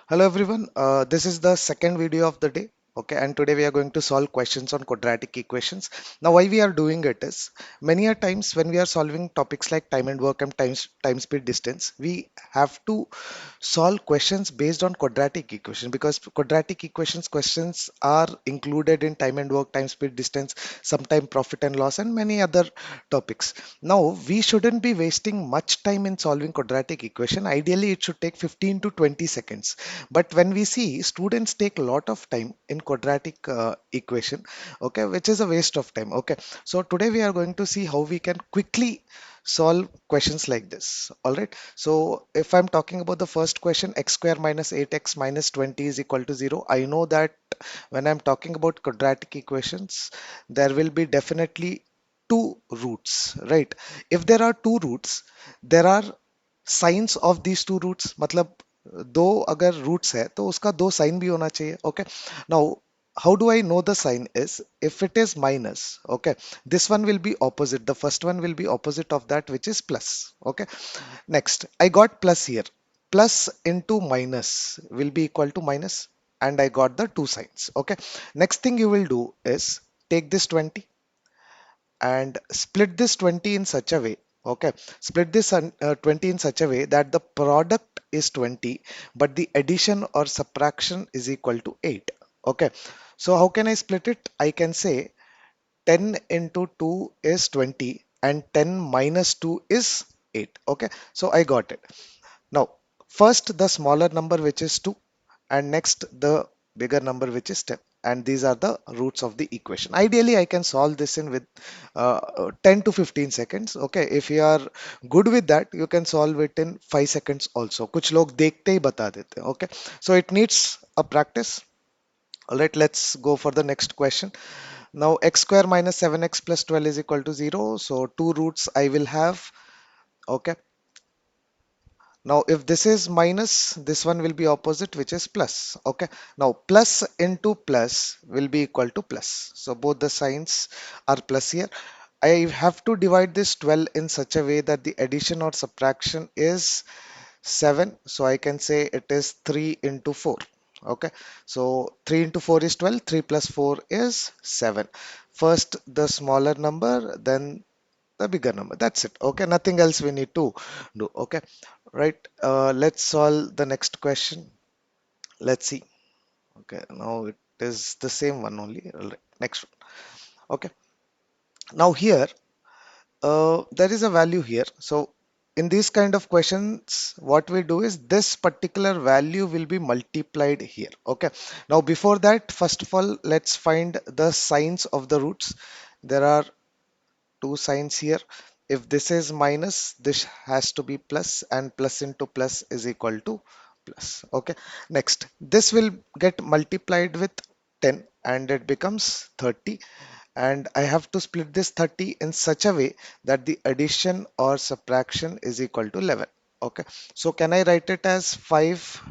Hello everyone, this is the second video of the day. Okay, and today we are going to solve questions on quadratic equations. Now, why we are doing it is many a times when we are solving topics like time and work and time speed distance, we have to solve questions based on quadratic equation because quadratic equations questions are included in time and work, time speed distance, sometime profit and loss, and many other topics. Now, we shouldn't be wasting much time in solving quadratic equation. Ideally, it should take 15 to 20 seconds. But when we see students take a lot of time in quadratic equation, okay, which is a waste of time. Okay, so today we are going to see how we can quickly solve questions like this. All right. So if I'm talking about the first question, x square minus 8x minus 20 is equal to 0, I know that when I'm talking about quadratic equations, there will be definitely two roots, right? If there are two roots, there are signs of these two roots. मतलब दो अगर roots है तो उसका दो sign भी होना चाहिए. Okay. Now how do I know the sign is if it is minus, okay, this one will be opposite, the first one will be opposite of that, which is plus. Okay, next I got plus here, plus into minus will be equal to minus, and I got the two signs. Okay, next thing you will do is take this 20 and split this 20 in such a way. Okay, split this 20 in such a way that the product is 20 but the addition or subtraction is equal to 8. Okay, so how can I split it? I can say 10 into 2 is 20 and 10 minus 2 is 8. Okay, so I got it. Now, first the smaller number, which is 2, and next the bigger number, which is 10. And these are the roots of the equation. Ideally, I can solve this in with 10 to 15 seconds. Okay, if you are good with that, you can solve it in 5 seconds also. कुछ लोग देखते ही बता देते हैं. Okay, so it needs a practice. All right, let's go for the next question. Now, x square minus 7x plus 12 is equal to 0. So, two roots I will have. Okay, now, if this is minus, this one will be opposite, which is plus. Okay. Now, plus into plus will be equal to plus. So, both the signs are plus here. I have to divide this 12 in such a way that the addition or subtraction is 7. So, I can say it is 3 into 4. Okay. So, 3 into 4 is 12. 3 plus 4 is 7. First, the smaller number, then the bigger number. That's it. Okay, nothing else we need to do. Okay, right. Let's solve the next question. Let's see. Okay, now it is the same one only. All right, next one. Okay, now here there is a value here. So in these kind of questions, what we do is this particular value will be multiplied here. Okay, now before that, first of all, let's find the signs of the roots. There are two signs here. If this is minus, this has to be plus, and plus into plus is equal to plus. Okay. Next, this will get multiplied with 10 and it becomes 30. And I have to split this 30 in such a way that the addition or subtraction is equal to 11. Okay. So can I write it as 5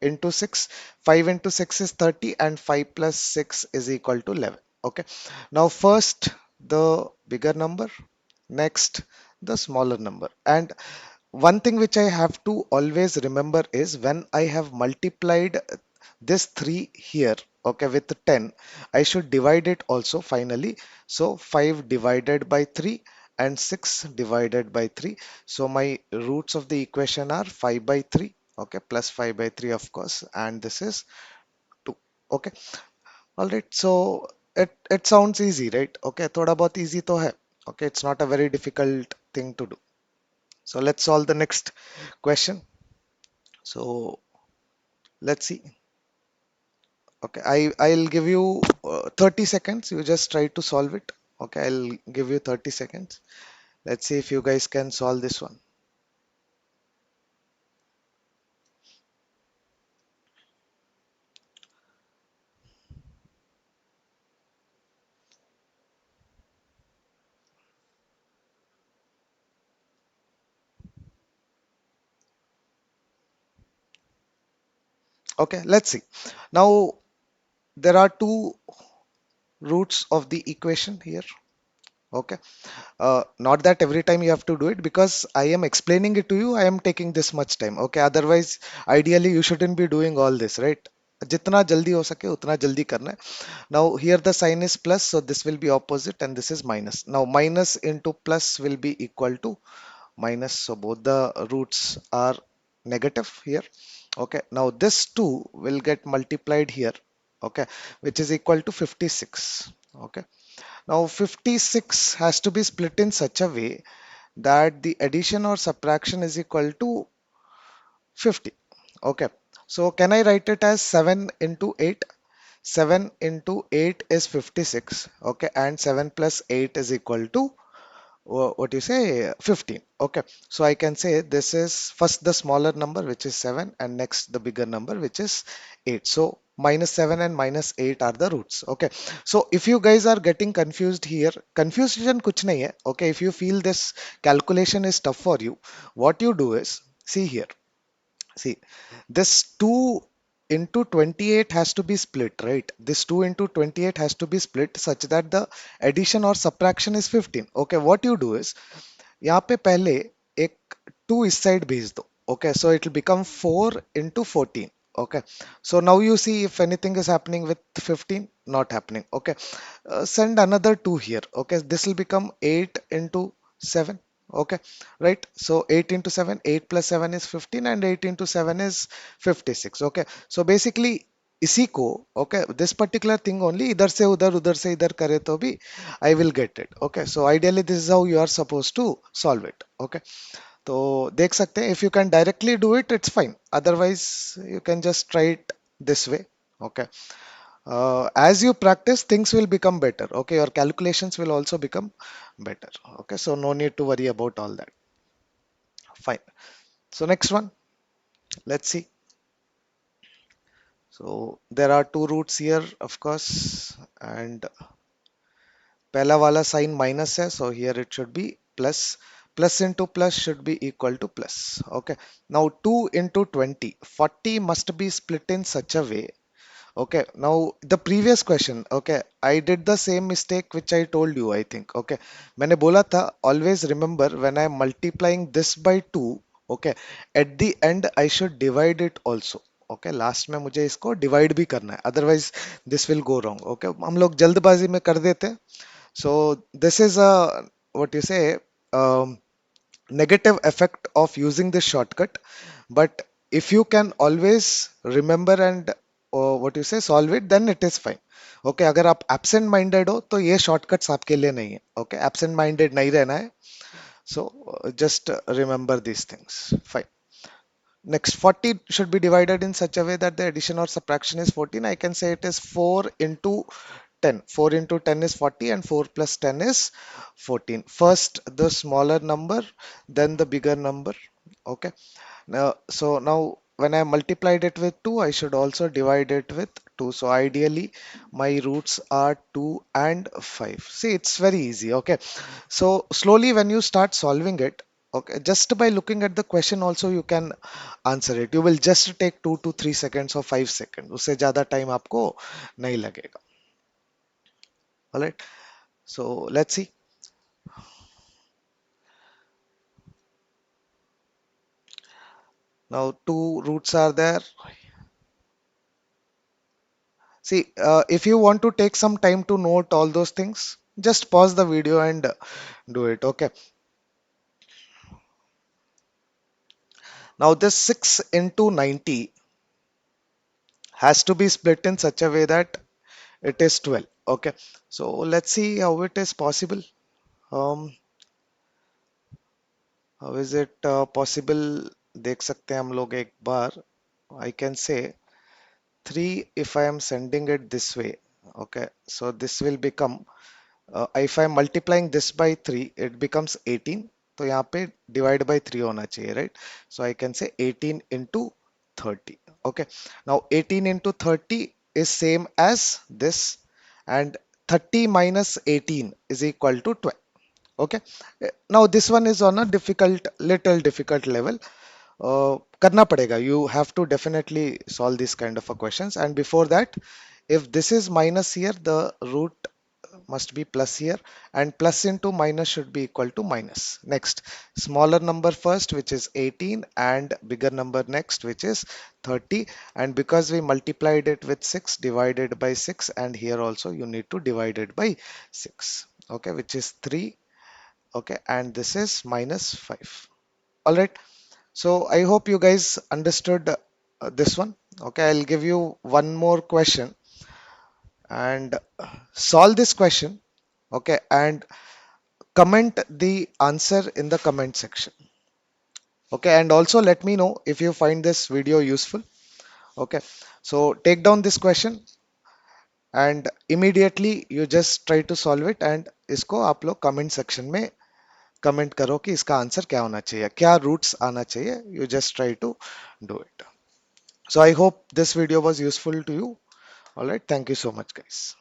into 6? 5 into 6 is 30 and 5 plus 6 is equal to 11. Okay. Now first the bigger number, next the smaller number. And one thing which I have to always remember is when I have multiplied this 3 here, okay, with 10, I should divide it also finally. So 5 divided by 3 and 6 divided by 3. So my roots of the equation are 5 by 3, okay, plus 5 by 3 of course, and this is 2. Okay, all right. So it sounds easy, right? Okay, thoda bahut easy to hai. Okay, it's not a very difficult thing to do. So let's solve the next question. So let's see. Okay, I'll give you 30 seconds. You just try to solve it. Okay, I'll give you 30 seconds. Let's see if you guys can solve this one. Okay, let's see. Now there are two roots of the equation here. Okay. Not that every time you have to do it, because I am explaining it to you, I am taking this much time. Okay. Otherwise, ideally, you shouldn't be doing all this, right? जितना जल्दी हो सके उतना जल्दी करना है. Now here the sign is plus, so this will be opposite and this is minus. Now minus into plus will be equal to minus, so both the roots are negative here. Okay, now this 2 will get multiplied here, okay, which is equal to 56. Okay, now 56 has to be split in such a way that the addition or subtraction is equal to 50. Okay, so can I write it as 7 into 8? 7 into 8 is 56. Okay, and 7 plus 8 is equal to what you say 15. Okay, so I can say this is first the smaller number, which is 7, and next the bigger number, which is 8. So minus 7 and minus 8 are the roots. Okay, so if you guys are getting confused here, confusion kuch nahi hai. Okay, if you feel this calculation is tough for you, what you do is, see here, see, this 2 into 28 has to be split, right? This 2 into 28 has to be split such that the addition or subtraction is 15. Okay, what you do is, यहाँ पे पहले एक 2 इस side भेज दो. Okay, so it will become 4 into 14. Okay, so now you see if anything is happening with 15, not happening. Okay, send another 2 here. Okay, this will become 8 into 7. Okay, right? So 8 into 7, 8 plus 7 is 15, and 8 into 7 is 56. Okay, so basically इसी को, okay, this particular thing only इधर से उधर से इधर करे तो भी I will get it. Okay, so ideally this is how you are supposed to solve it. Okay, तो देख सकते हैं, if you can directly do it, it's fine. Otherwise you can just try it this way. Okay, as you practice, things will become better. Okay, your calculations will also become better. Okay, so no need to worry about all that. Fine. So next one, let's see. So there are two roots here, of course, and पहला वाला sign minus है, so here it should be plus. Plus into plus should be equal to plus. Okay, now 2 into 20, 40 must be split in such a way. Okay, now the previous question, okay, I did the same mistake which I told you, I think. Okay, मैंने बोला था, always remember when I am multiplying this by 2, okay, at the end I should divide it also. Okay, last में मुझे इसको divide भी करना है, otherwise this will go wrong. Okay, हम लोग जल्दबाजी में कर देते हैं. So this is a, what you say, um, negative effect of using this shortcut. But if you can always remember and what you say solve it, then it is fine. Okay, अगर आप absent minded हो तो ये shortcuts आपके लिए नहीं है. Okay, absent minded नहीं रहना है. So just remember these things. Fine. Next, 40 should be divided in such a way that the addition or subtraction is 14. I can say it is 4 into 10. 4 into 10 is 40, and 4 plus 10 is 14. First the smaller number, then the bigger number. Okay. Now when I multiplied it with 2, I should also divide it with 2. So ideally my roots are 2 and 5. See, it's very easy. Okay. So slowly when you start solving it, okay, just by looking at the question also you can answer it. You will just take 2 to 3 seconds or 5 seconds. उससे ज़्यादा time आपको नहीं लगेगा. All right. So let's see. Now two roots are there. See, if you want to take some time to note all those things, just pause the video and do it. Okay. Now this 6 into 90 has to be split in such a way that it is 12. Okay. So let's see how it is possible. Um, how is it possible? देख सकते हैं हम लोग एक बार. I can say 3 if I am sending it this way. Okay. So this will become, if I am multiplying this by 3, it becomes 18. तो यहाँ पे divide by 3 होना चाहिए, right? So I can say 18 into 30. Okay. Now 18 into 30 is same as this, and 30 minus 18 is equal to 12. Okay. Now this one is on a little difficult level. करना पड़ेगा. You have to definitely solve this kind of a questions. And before that, if this is minus here, the root must be plus here, and plus into minus should be equal to minus. Next, smaller number first, which is 18, and bigger number next, which is 30. And because we multiplied it with 6, divided by 6, and here also you need to divide it by 6, okay, which is 3, okay, and this is minus 5. All right, so I hope you guys understood this one. Okay, I'll give you one more question and solve this question. Okay, and comment the answer in the comment section. Okay, and also let me know if you find this video useful. Okay, so take down this question and immediately you just try to solve it, and इसको आप लोग comment section में comment करो कि इसका answer क्या होना चाहिए, क्या रूट्स आना चाहिए. You just try to do it. So I hope this video was useful to you. All right, thank you so much, guys.